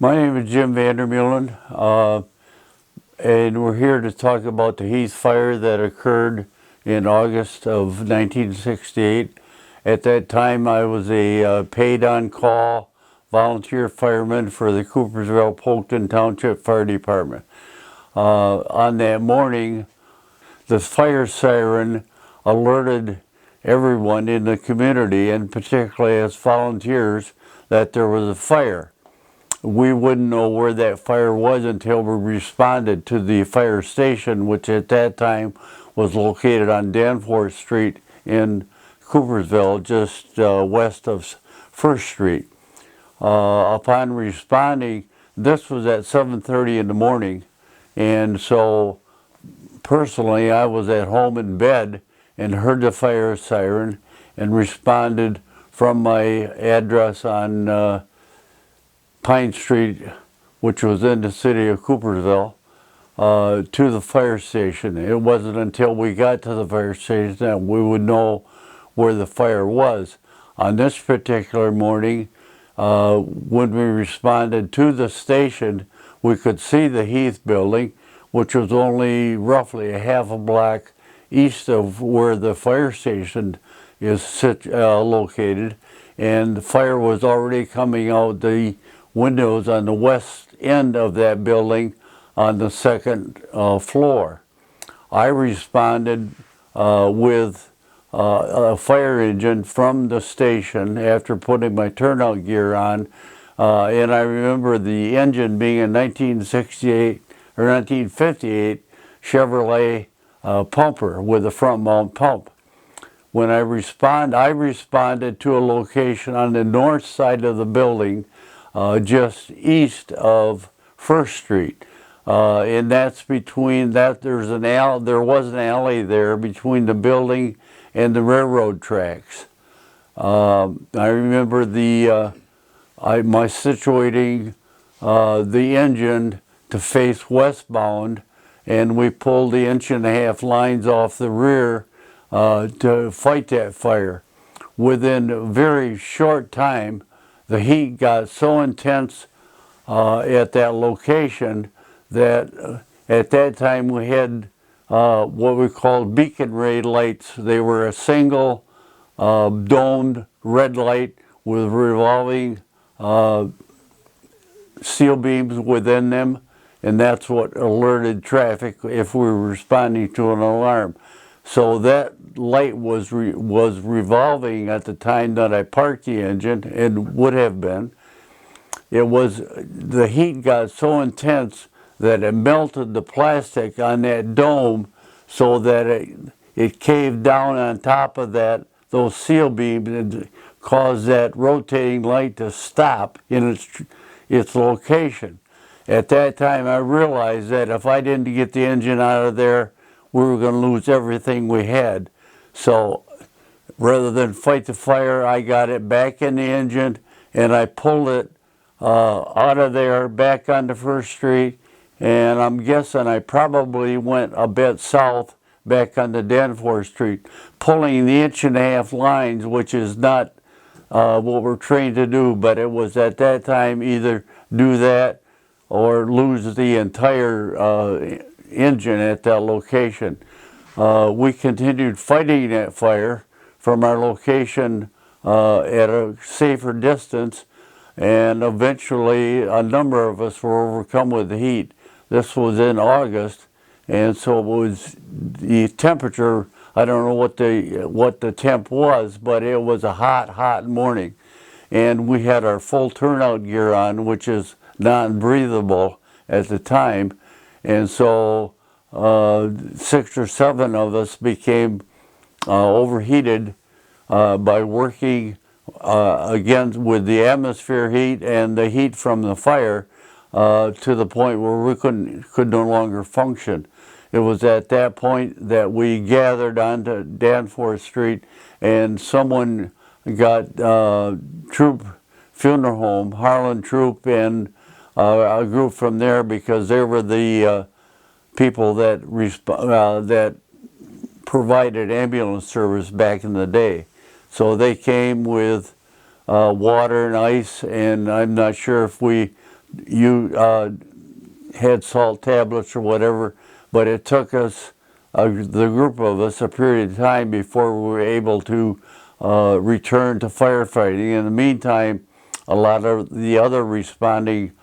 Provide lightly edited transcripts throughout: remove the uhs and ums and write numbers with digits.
My name is Jim VanderMeulen, and we're here to talk about the Heath fire that occurred in August of 1968. At that time, I was a paid-on-call volunteer fireman for the Coopersville-Polkton Township Fire Department. On that morning, the fire siren alerted everyone in the community, and particularly as volunteers, that there was a fire. We wouldn't know where that fire was until we responded to the fire station, which at that time was located on Danforth Street in Coopersville, just west of 1st Street. Upon responding, this was at 7:30 in the morning, and so personally I was at home in bed and heard the fire siren and responded from my address on Pine Street, which was in the city of Coopersville, to the fire station. It wasn't until we got to the fire station that we would know where the fire was. On this particular morning, when we responded to the station, we could see the Heath building, which was only roughly a half a block east of where the fire station is located, and the fire was already coming out the windows on the west end of that building on the second floor. I responded with a fire engine from the station after putting my turnout gear on, and I remember the engine being a 1968 or 1958 Chevrolet pumper with a front mount pump. When I responded to a location on the north side of the building, just east of 1st Street, and that's between that. There was an alley there between the building and the railroad tracks. I remember my situating the engine to face westbound, and we pulled the 1.5-inch lines off the rear to fight that fire. Within a very short time, the heat got so intense at that location that at that time we had what we called beacon ray lights. They were a single domed red light with revolving seal beams within them, and that's what alerted traffic if we were responding to an alarm. So that light was revolving at the time that I parked the engine, and would have been. The heat got so intense that it melted the plastic on that dome, so that it caved down on top of those seal beams and caused that rotating light to stop in its location. At that time, I realized that if I didn't get the engine out of there, we were going to lose everything we had. So rather than fight the fire, I got it back in the engine and I pulled it out of there back onto 1st Street, and I'm guessing I probably went a bit south back onto Danforth Street, pulling the 1.5-inch lines, which is not what we're trained to do, but it was at that time either do that or lose the entire engine at that location. We continued fighting that fire from our location at a safer distance, and eventually a number of us were overcome with the heat. This was in August, and so it was the temperature. I don't know what the temp was, but it was a hot morning, and we had our full turnout gear on, which is non-breathable at the time. And so 6 or 7 of us became overheated by working again with the atmosphere heat and the heat from the fire to the point where we could no longer function. It was at that point that we gathered onto Danforth Street, and someone got Troop Funeral Home, Harlan Troop, and a group from there, because they were the people that provided ambulance service back in the day. So they came with water and ice, and I'm not sure if we you had salt tablets or whatever, but it took us, the group of us, a period of time before we were able to return to firefighting. In the meantime, a lot of the other responding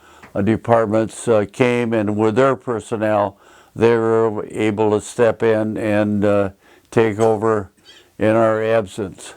departments came, and with their personnel, they were able to step in and take over in our absence.